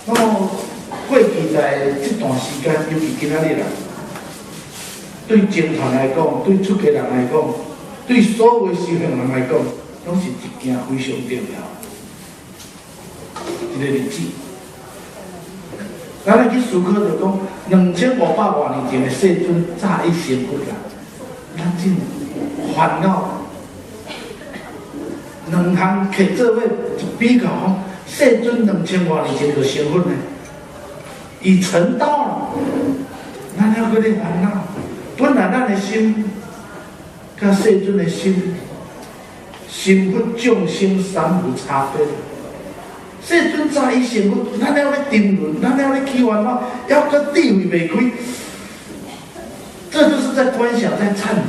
那么过去在这段时间，尤其今仔日啦，对政团来讲，对出家人来讲，对所有的修行人来讲，拢是一件非常重要一个日子。咱来去思考就讲，2500多年前的世尊早已成佛啦，咱这烦恼。两项摕做伙一比较讲，世尊2000多年前就成佛呢，已成道了，咱还搁咧烦恼。本来咱的心，甲世尊的心，心佛众生三无差别。世尊早已成佛，咱还咧沉沦，咱还咧起烦恼，还搁智慧未开，这就是在观想，在忏悔。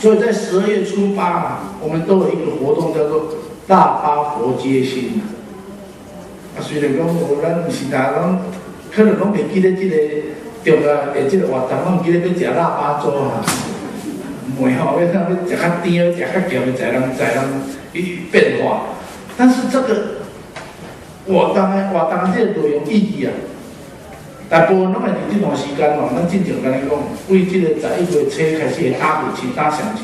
所以在12月初8啊，我们都有一个活动叫做大发佛接心啊。虽然讲咱不是大家可能拢袂记得这个重要的这个活动，拢记得要食腊八粥啊，袂吼，要食较甜，食较咸的，才能变化。但是这个活动这个内容意义啊，大部分拢会伫这段时间哦，咱正常跟你讲，为这个11月初开始会打鬼气、打响气，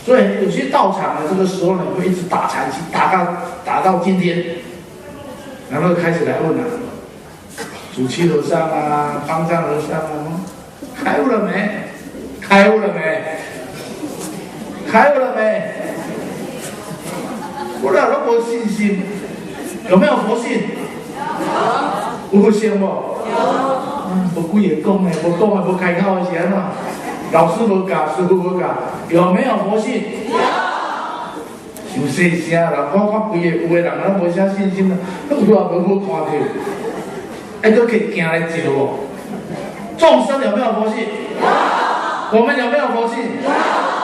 所以有些道场呢，这个时候呢会一直打禅期，打到今天，然后开始来问啊，主七和尚啊、方丈和尚啊，开悟了没？开悟了没？开悟了没？不然都没信心，有没有佛性？有佛性不？无几个讲的，无讲的，无开口的是安怎？老师无教，师傅无教，有没有佛性？有。伤细声啦，我看规个有的人拢无啥信心啦，有也无好看到，还搁去行来招哦。众生有没有佛性？有。我们有没有佛性？有。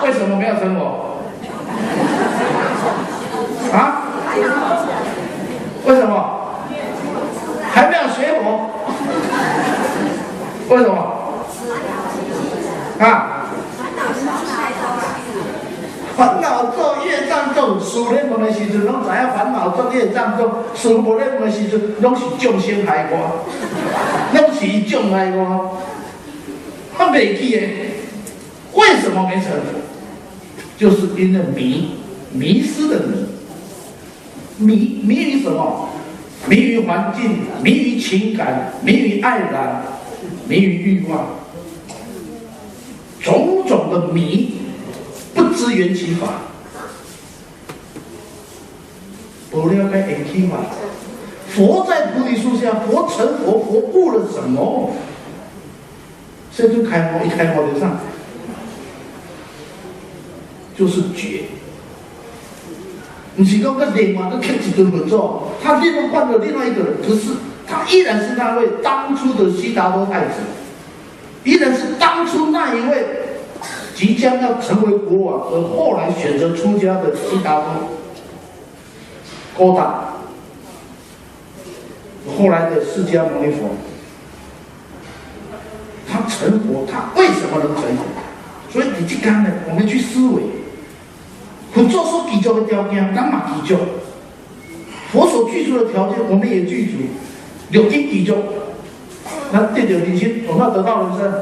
为什么没有成佛？啊？为什么？还没有学佛？为什么？啊？烦恼做业障重，师咧问的时阵，拢知影烦恼做业障重；师无咧问的时阵，拢是众生害我，拢是伊障碍我，他袂记的。为什么没成佛？就是因为迷失的迷于什么？迷于环境，迷于情感，迷于爱染，迷于欲望，种种的迷，不知缘起法，不了解缘起法。佛在菩提树下，佛成佛，佛悟了什么？这就开佛，一开佛就上，就是觉。不是讲个另外个刻一顿不做，他另外换了另外一个人，可是他依然是那位当初的悉达多太子，依然是当初那一位即将要成为国王而后来选择出家的悉达多高达，后来的释迦牟尼佛，他成佛，他为什么能成佛？所以你去看呢，我们去思维。佛做所具足的条件，咱嘛具足；佛所具足的条件，我们也具足。六根具足，那得到人生，有没有得到人生？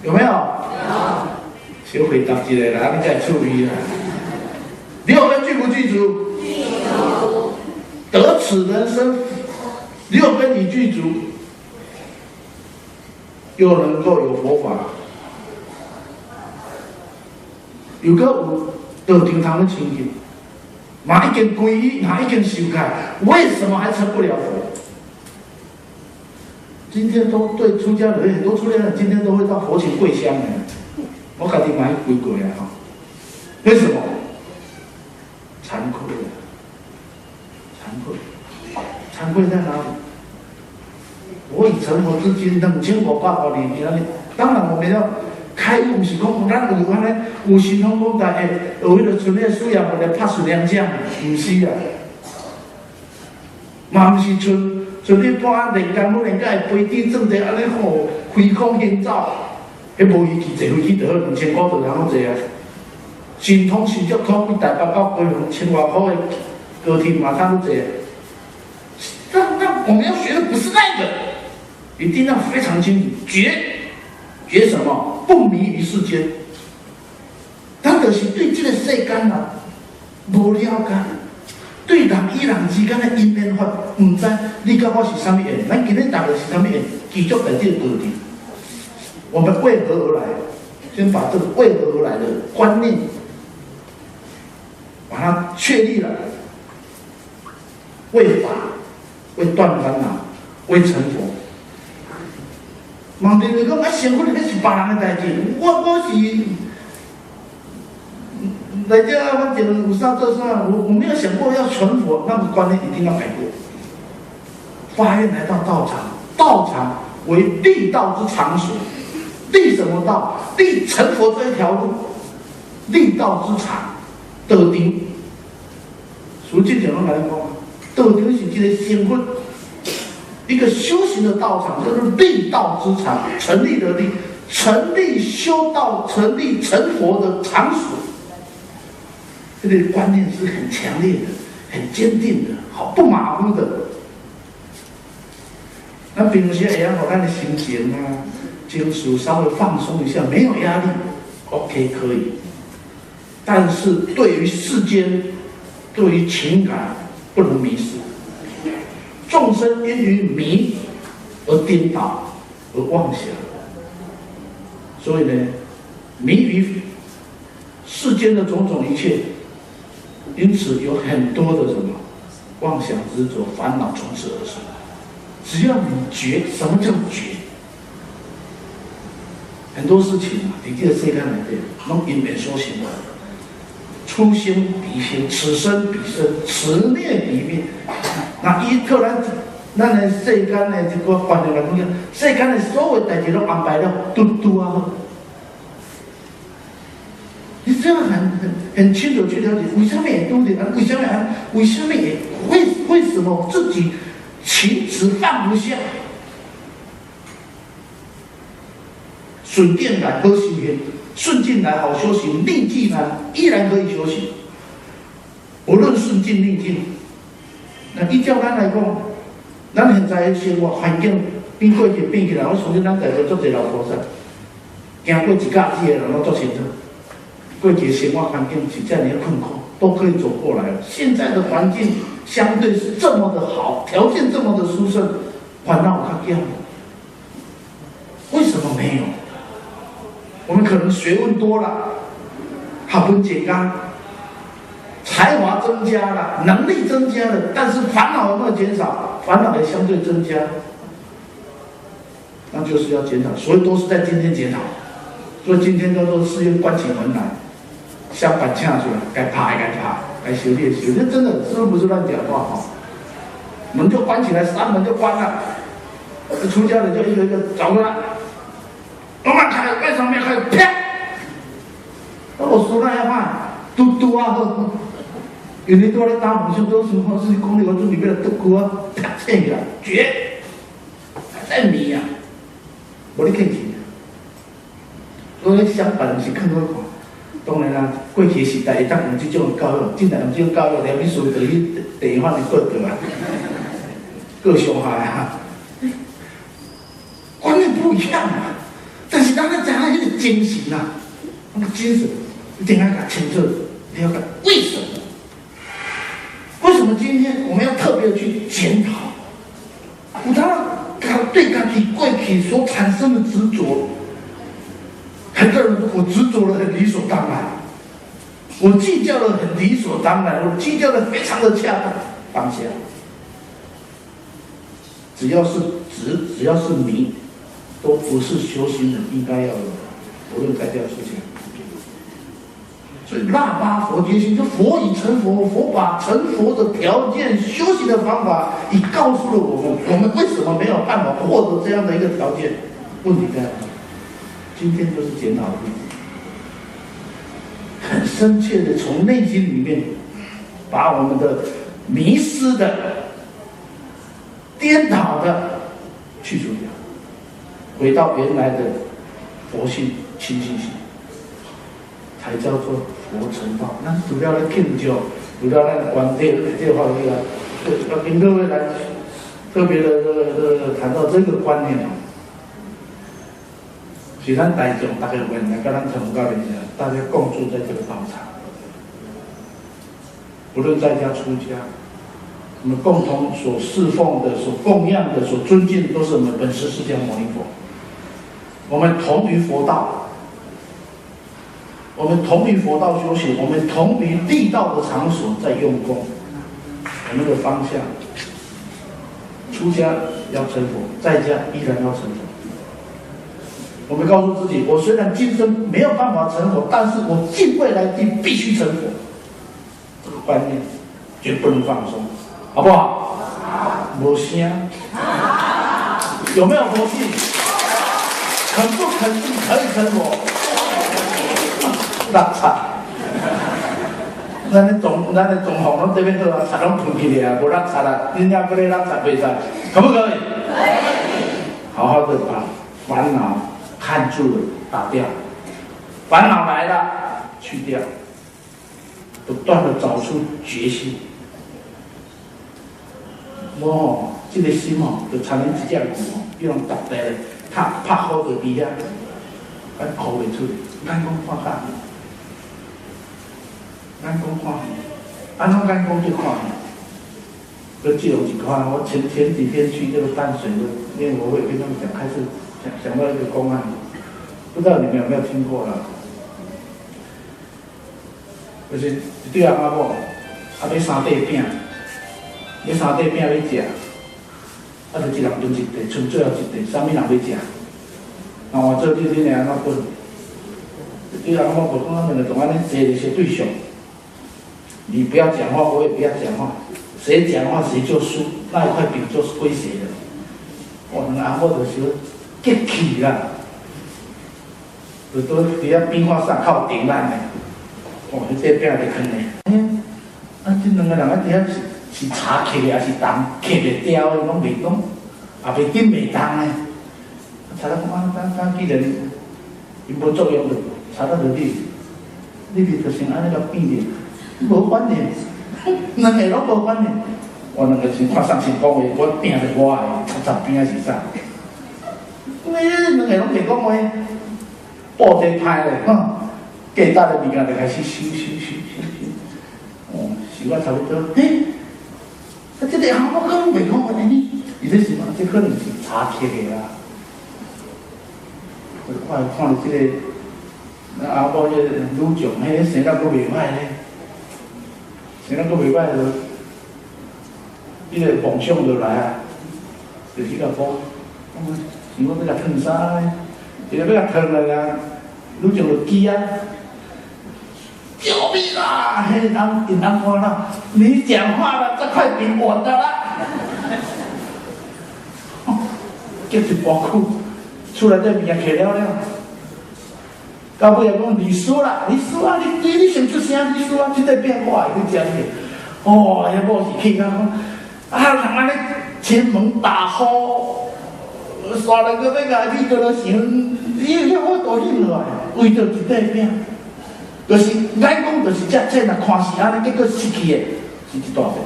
有没有？有。小回答一下啦，你才注意啦。六根具不具足？具足。得此人生，六根已具足，又能够有佛法，有个道场堂的情景，嘛已经皈依，嘛已经修开，为什么还成不了佛？今天都对出家人，很多出家人今天都会到佛前跪香的，我家己嘛去跪过啊哈。为什么？惭愧啊！惭愧在哪里？我已成佛至今2500多年，当然我们要。开悟是讲，咱有安尼有神通广大，有迄个存咧需要来拍顺良将，唔是啊，嘛唔是像你看人间每人家会飞机正地安尼好，飞空行走，迄无仪器坐飞机就好2000块就人好坐啊。神通神足通，比台北到高雄1000多块的高铁嘛，差不多。那我们要学的不是那个，一定要非常清楚，觉什么？不迷于世间。咱就是对这个世间啊无了解，对人与人之间的因缘法，唔知你甲我是啥物缘，咱今日大家是啥物缘，继续在这个道理。我们为何而来？先把这个为何而来的观念，把它确立了。为法，为断烦恼，为成佛。茫地你讲啊，成佛那是别人的代志，我是来这反正有啥做啥，我没有想过要成佛，那个观念一定要改过。发愿来到道场，道场为立道之场所，立什么道？立成佛这一条路，立道之场，道场。属这种来讲，道场是一个身份，一个修行的道场，叫做立道之场，成立的立，成立修道、成立成佛的场所。这个观念是很强烈的、很坚定的，好不马虎的。那平时也要让咱的心情啊、情绪稍微放松一下，没有压力 ，OK 可以。但是对于世间、对于情感，不能迷失。众生因于迷而颠倒，而妄想。所以呢，迷于世间的种种一切。因此有很多的什么妄想执着烦恼从此而生。只要你觉，什么叫觉？很多事情啊，你这个世间来对，拢因缘所行的。出生彼生，此生彼生，此灭彼灭。那伊突然，咱的世间的这个观念来讲，世间的所有代志都安排了嘟啊。你这样很清楚去了解，为什么也都得啊？为什么也为什么自己情执放不下？顺境来好修行，顺境来好修行，逆境来依然可以修行。无论顺境逆境，那依照咱来讲，咱现在的生活环境变过去变起来，我相信咱在座做一老菩萨，行过一架子的人都做清楚。过去的生活环境是这样的困苦，都可以走过来了。现在的环境相对是这么的好，条件这么的殊胜，反倒他这样，为什么没有？我们可能学问多了，学问简单，才华增加了，能力增加了，但是烦恼有没有减少？烦恼也相对增加，那就是要检讨，所以都是在今天检讨。所以今天叫做誓愿关起门来。相反呛出来，该爬该爬，该修炼修炼，真的是不是乱讲话哈？门就关起来，三门就关了，出家人就一个一个找过来，老板开，为什么没开？啪！那我说那要怕，嘟啊呵，有人都在打武术，都什么是公里我这里面的嘟啊，啪这个绝，还在迷呀，我的看起，所以相反是更多款。当然啦，过去时代会当用这种教育，现在用这种教育，连你属于地方的各个啊，各伤害啊，观念不一样啊。但是咱咧讲那个精神啊，那个精神一定要搞清楚，你要搞为什么？为什么今天我们要特别的去检讨？有他对自己过去所产生的执着。很多人说我执着了很理所当然，我计较了很理所当然，我计较的非常的恰当，放下。只要是执，只要是迷，都不是修行人应该要的，无论该这样事情。所以腊八佛觉心，就佛已成佛，佛把成佛的条件、修行的方法，已告诉了我们为什么没有办法获得这样的一个条件？问题在哪？今天就是检讨的例子，很深切的从内心里面把我们的迷失的、颠倒的去除掉，回到原来的佛性、清净性，才叫做佛成道。那除了咧庆祝，除了咱观点这方面啊，要跟各位来特别的谈到这个观念啊，是咱大众大家原来跟咱同教的人，大家共住在这个道场，不论在家出家，我们共同所侍奉的、所供养的、所尊敬的，都是我们本师释迦牟尼佛。我们同于佛道，我们同于佛道修行，我们同于地道的场所在用功，我们的方向。出家要成佛，在家依然要成佛。我们告诉自己，我虽然今生没有办法成佛，但是我近未来地必须成佛。这个观念绝不能放松，好不好？没声，有没有佛性？肯不肯定可以成佛？那惨！咱的总统拢这边好啊，贼拢喷起来啊，无落贼啊，恁遐搁咧落贼袂使，可不可以？可以。好好的把烦恼看住了，打掉。烦恼来了，去掉。不断的找出决心。我吼，这个心吼，就参恁一只牛吼，比如踏地咧，拍好个边啊，咱哭袂出来，咱讲看下。咱讲看戏，安怎咱讲就看戏？搁借有一款，我前几天去这个淡水的念佛会，跟他们开始讲到一个公案，不知道你们有没有听过了？就是一对阿某，要三块饼，你三块饼要食，就一人分一块，剩最后一块，啥物人要食？我做你安怎分？对阿某无讲，他们就同安尼坐咧斜对上。你不要讲话，我也不要讲话，谁讲话谁就输，那一块饼就是归谁的。我们阿婆就是激气啦，就都伫遐边看上靠顶烂的，哦，迄块饼就坑的。这两个人伫遐是茶刻的，还是铜刻袂掉的，拢袂讲，也袂紧袂动的。查到讲既然伊无作用的，查到就你就先安尼个变的。无关联，两个拢无关联。我两个先看上先讲话，我拼着我的，插边是啥？你两个拢袂讲话，布袋歹咧，价值的物件就开始收。哦，收啊差不多。这个阿某可能袂讲话呢，伊这是嘛？这可能是查刻的啦。我看这个阿某这女将，迄生得阁袂歹咧。现在个袂歹了，伊个梦想就来啊，就是个讲，想要甲烫衫咧，就是要甲烫来啊，女将就急啊，救命啊！迄人银行官啦，你讲话了，这块饼我的啦，叫一包苦，出来这面也刻了。到尾也讲你输啦，你先出声，你输啊！这个变化会去讲的。哦，迄某是气讲，人安尼前门大呼，刷两个要甲你叫了想，伊我都忍落来，为着一块饼，就是眼讲就是这若看是安尼，结果失去的是一大笔。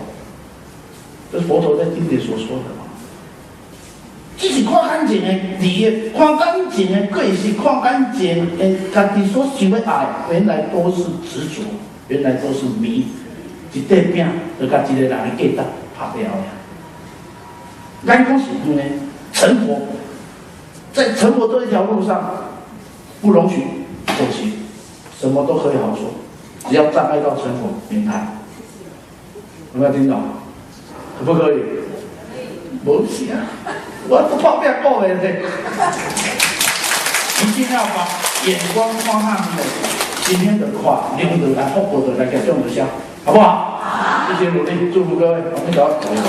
这是佛陀在经典所说的嘛。只是看感情的理，看感情的过是看感情的，家己所想要爱，原来都是执着，原来都是迷。一块饼就甲一个人的价值拍了呀。咱讲是因为成佛，在成佛这一条路上，不容许妥协，什么都可以好说，只要障碍到成佛，免谈。有没有听懂？可不可以？无是啊。我不方便讲的嘞，一定要把眼光放上面，今天的话，留着来，后果的来给种的香，好不好？谢谢努力，祝福各位，我们走。